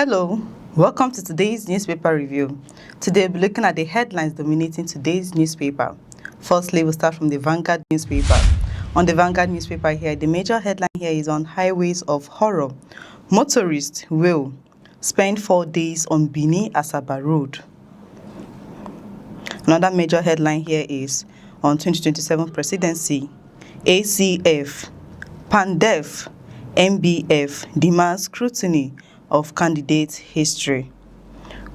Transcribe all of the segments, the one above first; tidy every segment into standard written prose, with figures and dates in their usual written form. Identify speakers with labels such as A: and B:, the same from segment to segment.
A: Hello, welcome to today's newspaper review. Today we'll be looking at the headlines dominating today's newspaper. Firstly, we'll start from the Vanguard newspaper. On the Vanguard newspaper here, the major headline here is on highways of horror. Motorists will spend 4 days on Benin-Asaba Road. Another major headline here is on 2027 presidency. ACF, PANDEF, MBF demands scrutiny of candidate history.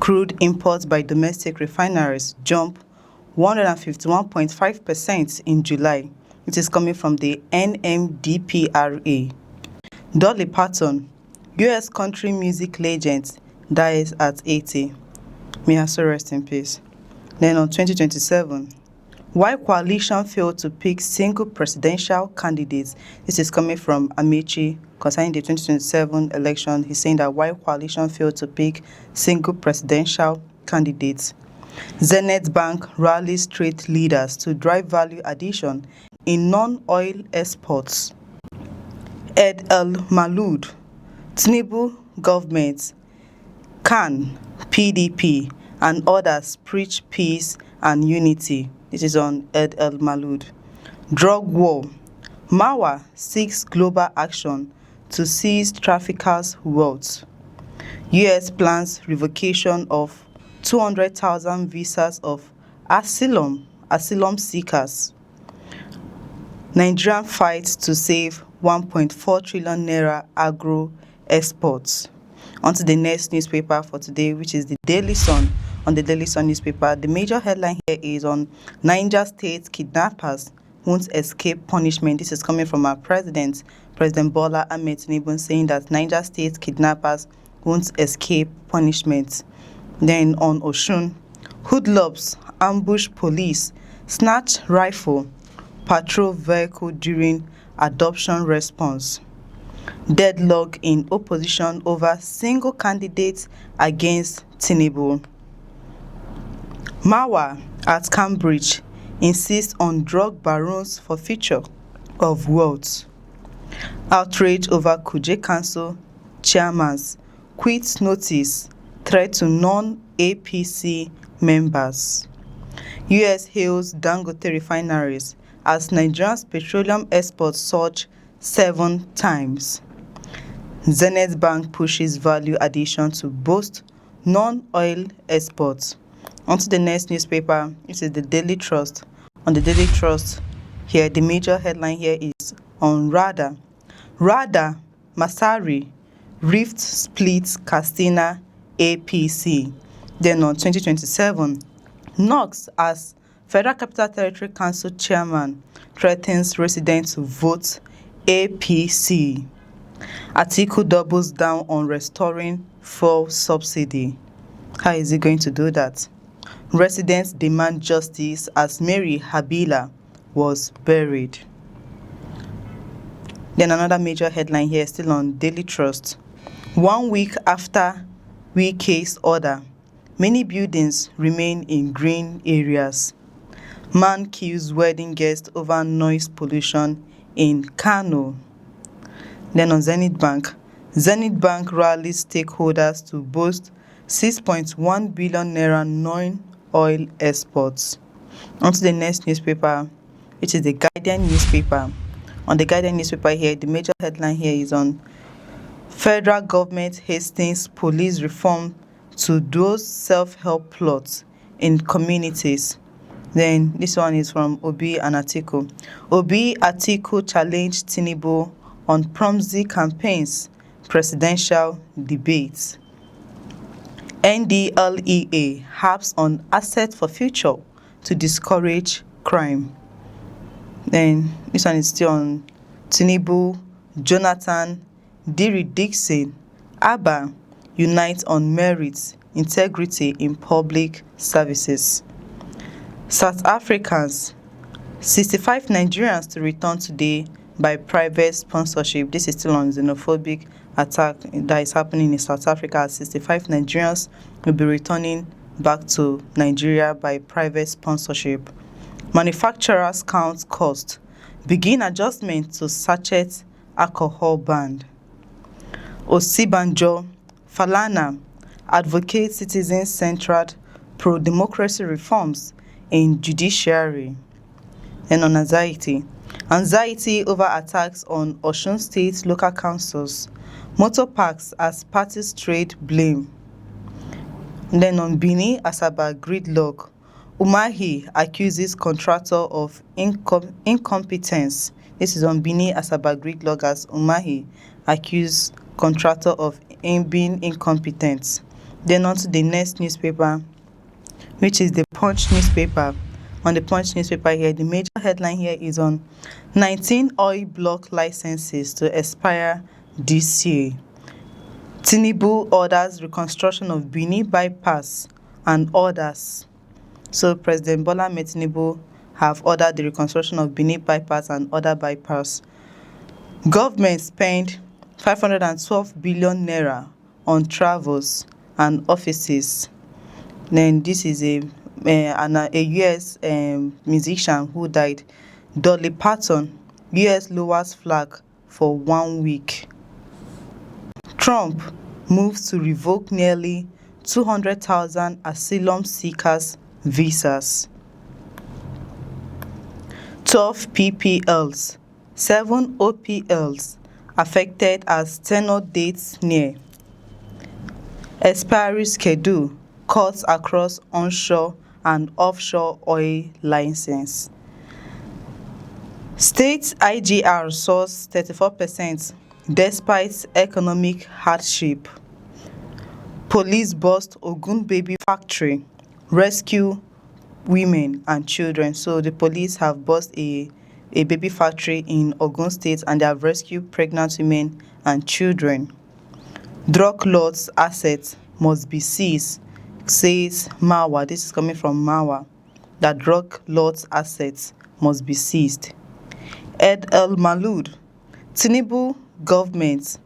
A: Crude imports by domestic refineries jump 151.5% in July. It is coming from the NMDPRA. Dolly Parton, US country music legend, dies at 80. May her soul rest in peace. Then on 2027, why coalition failed to pick single presidential candidates. This is coming from Amechi concerning the 2027 election. He's saying that why coalition failed to pick single presidential candidates. Zenith Bank rallies trade leaders to drive value addition in non-oil exports. Ed El-Malud, Tinubu government, CAN, PDP, and others preach peace and unity. This is on Ed El-Malud. Drug war. Mawa seeks global action to seize traffickers' wealth. US plans revocation of 200,000 visas of asylum seekers. Nigerian fights to save 1.4 trillion naira agro exports. On to the next newspaper for today, which is the Daily Sun. On the Daily Sun newspaper, the major headline here is on Niger State kidnappers won't escape punishment. This is coming from our President Bola Ahmed Tinubu, saying that Niger State kidnappers won't escape punishment. Then on Osun, hoodlums ambush police, snatch rifle, patrol vehicle during adoption response. Deadlock in opposition over single candidate against Tinubu. Mawa at Cambridge insists on drug barons for future of wealth. Outrage over Kuje Council chairman's quit notice threat to non-APC members. US hails Dangote refineries as Nigeria's petroleum exports surge 7 times. Zenith Bank pushes value addition to boost non-oil exports. On to the next newspaper, it is the Daily Trust. On the Daily Trust, here the major headline here is on Rada. Rada, Masari, Rift splits Castina APC. Then on 2027, Knox as Federal Capital Territory Council chairman threatens residents to vote APC. Atiku doubles down on restoring fuel subsidy. How is he going to do that? Residents demand justice as Mary Habila was buried. Then another major headline here, still on Daily Trust. 1 week after Wike's order, many buildings remain in green areas. Man kills wedding guest over noise pollution in Kano. Then on Zenith Bank rallies stakeholders to boost 6.1 billion naira non-oil exports. On to the next newspaper, which is the Guardian newspaper. On the Guardian newspaper here, the major headline here is on federal government hastens police reform to those self-help plots in communities. Then this one is from Obi and Atiku. Atiku challenged Tinubu on Promzi campaigns, presidential debates. NDLEA harps on asset for future to discourage crime. Then this one is still on Tinubu, Jonathan, Diri Dixon, Abba unite on merits, integrity in public services. South Africans, 65 Nigerians to return today by private sponsorship. This is still on xenophobic attack that is happening in South Africa. 65 Nigerians will be returning back to Nigeria by private sponsorship. Manufacturers count cost. Begin adjustment to sachet alcohol ban. Osibanjo Falana advocates citizen-centered pro-democracy reforms in judiciary. And on anxiety over attacks on Osun State local councils, motor parks as parties trade blame. And then on Bini Asaba gridlock, Umahi accuses contractor of incompetence. This is on Bini Asaba gridlock as Umahi accused contractor of being incompetent. Then on to the next newspaper, which is the Punch newspaper. On the Punch newspaper here, the major headline here is on 19 oil block licenses to expire this year. Tinubu orders reconstruction of Bini bypass and others. So President Bola Ahmed Tinubu have ordered the reconstruction of Bini bypass and other bypass. Government spent 512 billion naira on travels and offices. Then this is a US musician who died. Dolly Parton, US lowers flag for 1 week. Trump moves to revoke nearly 200,000 asylum seekers' visas. 12 PPLs, 7 OPLs affected as tenure dates near. Expiry schedule cuts across onshore and offshore oil license. State IGR soars 34% despite economic hardship. Police bust Ogun baby factory, rescue women and children. So the police have bust a baby factory in Ogun State and they have rescued pregnant women and children. Drug lords' assets must be seized, says Mawa. This is coming from Mawa, that drug lords' assets must be seized. Ed El Malud, Tinubu government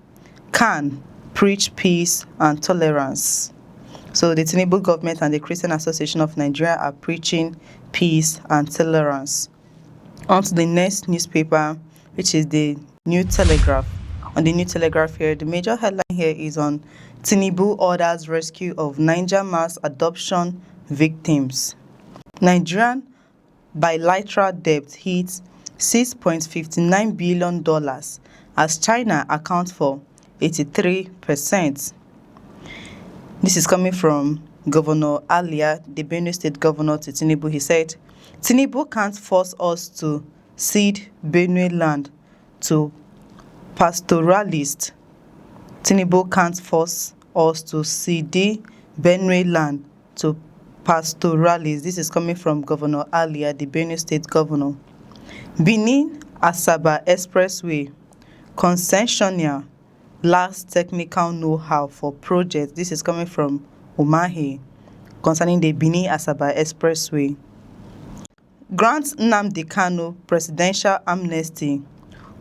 A: can preach peace and tolerance. So the Tinubu government and the Christian Association of Nigeria are preaching peace and tolerance. On to the next newspaper, which is the New Telegraph. On the New Telegraph here, the major headline here is on Tinubu orders rescue of Niger mass adoption victims. Nigerian bilateral debt hits $6.59 billion as China accounts for 83%. This is coming from Governor Alia, the Benue State Governor, to Tinubu. He said, Tinubu can't force us to cede Benue land to pastoralists. Tinubu can't force us to cede Benue land to pastoralists. This is coming from Governor Alia, the Benue State Governor. Benin Asaba Expressway concessionaire lacks technical know-how for projects. This is coming from Umahi concerning the Benin Asaba Expressway. Grants Nnamdi Kanu presidential amnesty.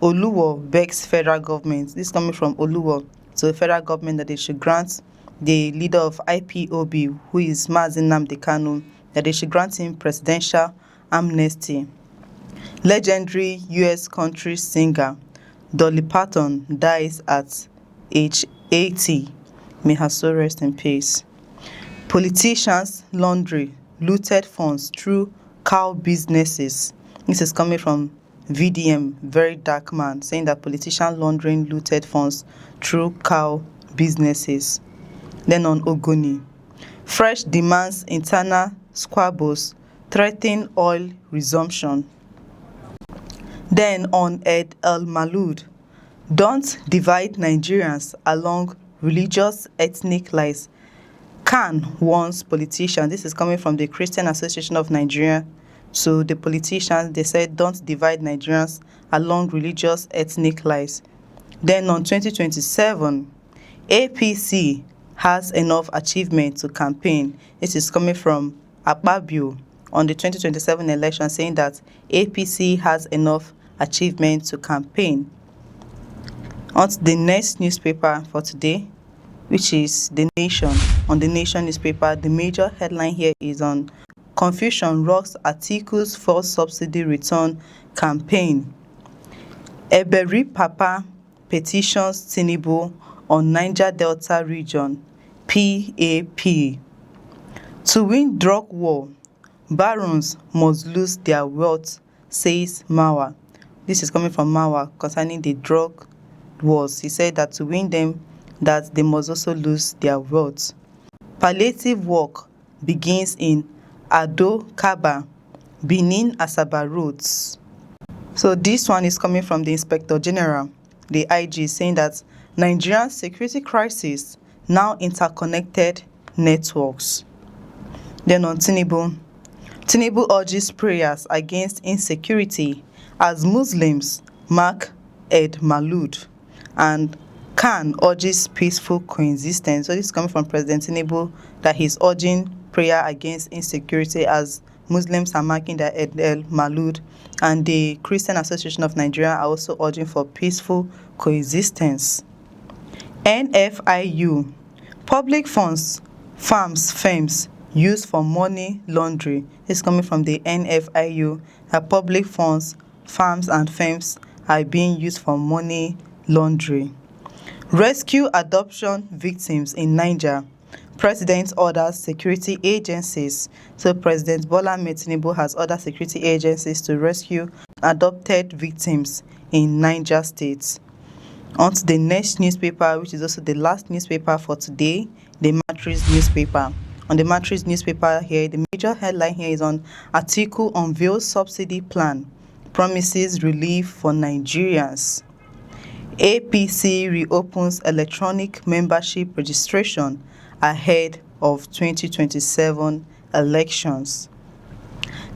A: Oluwo begs federal government. This is coming from Oluwo to the federal government that they should grant the leader of IPOB, who is Mazi Nnamdi Kanu, that they should grant him presidential amnesty. Legendary US country singer Dolly Parton dies at age 80. May her soul rest in peace. Politicians launder looted funds through cow businesses. This is coming from VDM, Very Dark Man, saying that politicians laundering looted funds through cow businesses. Then on Ogoni, fresh demands internal squabbles threaten oil resumption. Then on Ed El Malud, don't divide Nigerians along religious ethnic lines. Khan warns politicians. This is coming from the Christian Association of Nigeria. So the politicians, they said, don't divide Nigerians along religious ethnic lines. Then on 2027, APC has enough achievement to campaign. This is coming from Akpabio on the 2027 election, saying that APC has enough achievement to campaign. On to the next newspaper for today, which is The Nation. On The Nation newspaper, the major headline here is on confusion rocks Atiku's fuel subsidy return campaign. Eberi Papa petitions Tinubu on Niger Delta region, PAP. To win drug war, barons must lose their wealth, says Mawa. This is coming from Mawa concerning the drug wars. He said that to win them, that they must also lose their wealth. Palliative work begins in Ado Kaba, Benin Asaba roads. So this one is coming from the Inspector General, the IG, saying that Nigerian security crisis now interconnected networks. Then on Tinubu, Tinubu urges prayers against insecurity as Muslims mark Eid Malud, and Khan urges peaceful coexistence. So this is coming from President Tinubu, that he's urging prayer against insecurity as Muslims are marking their Eid Malud, and the Christian Association of Nigeria are also urging for peaceful coexistence. NFIU, public funds, firms used for money laundering. This is coming from the NFIU, that public funds, farms and firms are being used for money laundering. Rescue adoption victims in Niger. President orders security agencies. So President Bola Ahmed Tinubu has ordered security agencies to rescue adopted victims in Niger State. On to the next newspaper, which is also the last newspaper for today, the Matrix newspaper. On the Matrix newspaper here, the major headline here is on Atiku unveils subsidy plan, promises relief for Nigerians. APC reopens electronic membership registration ahead of 2027 elections.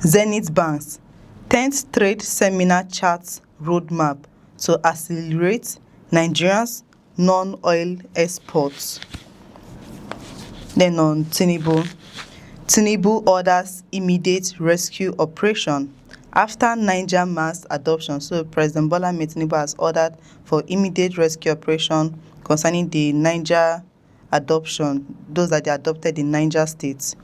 A: Zenith Bank's 10th trade seminar charts roadmap to accelerate Nigeria's non-oil exports. Then on Tinubu, Tinubu orders immediate rescue operation after Niger mass adoption. So President Bola Ahmed Tinubu has ordered for immediate rescue operation concerning the Niger adoption, those that they adopted in Niger State.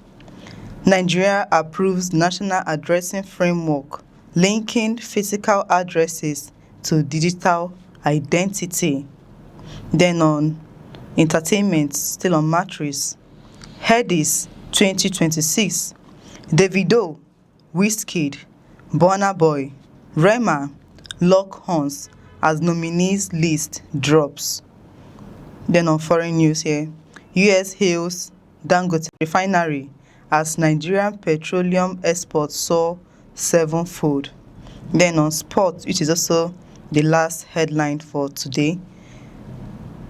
A: Nigeria approves national addressing framework linking physical addresses to digital identity. Then on entertainment, still on Matrix, Headies 2026, Davido, Wizkid, Burna Boy, Rema lock horns as nominees list drops. Then on foreign news here, US hails Dangote refinery as Nigerian petroleum exports soar sevenfold. Then on sports, which is also the last headline for today,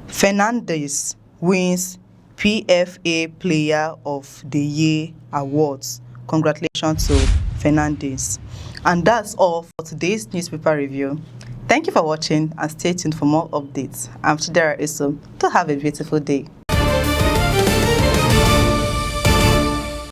A: Fernandes wins PFA Player of the Year awards. Congratulations to Fernandes. And that's all for today's newspaper review. Thank you for watching and stay tuned for more updates. I'm Chidera Isom. To have a beautiful day.